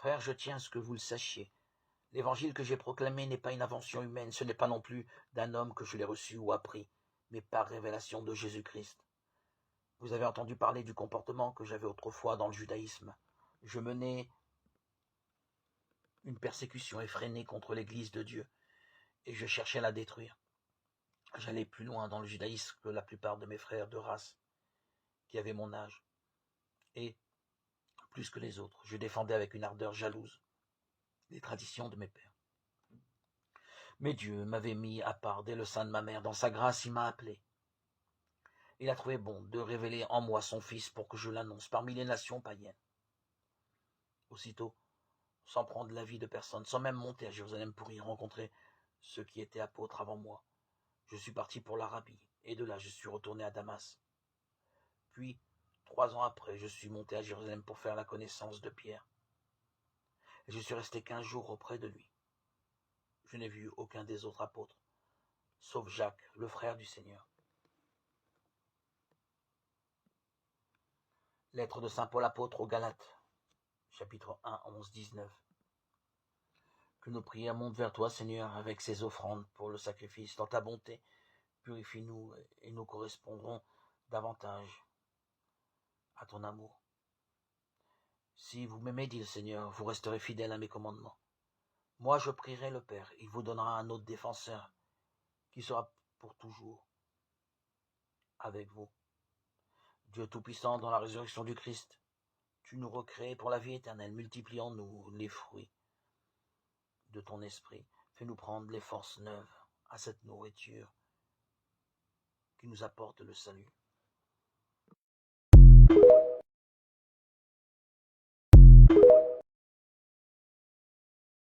Frères, je tiens à ce que vous le sachiez. L'évangile que j'ai proclamé n'est pas une invention humaine, ce n'est pas non plus d'un homme que je l'ai reçu ou appris, mais par révélation de Jésus-Christ. Vous avez entendu parler du comportement que j'avais autrefois dans le judaïsme. Je menais une persécution effrénée contre l'Église de Dieu, et je cherchais à la détruire. J'allais plus loin dans le judaïsme que la plupart de mes frères de race, qui avaient mon âge, et, plus que les autres, je défendais avec une ardeur jalouse les traditions de mes pères. Mais Dieu m'avait mis à part dès le sein de ma mère. Dans sa grâce, il m'a appelé. Il a trouvé bon de révéler en moi son Fils pour que je l'annonce parmi les nations païennes. Aussitôt, sans prendre l'avis de personne, sans même monter à Jérusalem pour y rencontrer ceux qui étaient apôtres avant moi, je suis parti pour l'Arabie, et de là je suis retourné à Damas. Puis, 3 ans après, je suis monté à Jérusalem pour faire la connaissance de Pierre. Et je suis resté 15 jours auprès de lui. Je n'ai vu aucun des autres apôtres, sauf Jacques, le frère du Seigneur. Lettre de saint Paul apôtre aux Galates, chapitre 1, 11, 19. Que nos prières montent vers toi, Seigneur, avec ces offrandes pour le sacrifice. Dans ta bonté, purifie-nous et nous correspondrons davantage à ton amour. Si vous m'aimez, dit le Seigneur, vous resterez fidèles à mes commandements. Moi, je prierai le Père, il vous donnera un autre défenseur qui sera pour toujours avec vous. Dieu Tout-Puissant, dans la résurrection du Christ, tu nous recrées pour la vie éternelle, multiplie en nous les fruits de ton esprit. Fais-nous prendre les forces neuves à cette nourriture qui nous apporte le salut.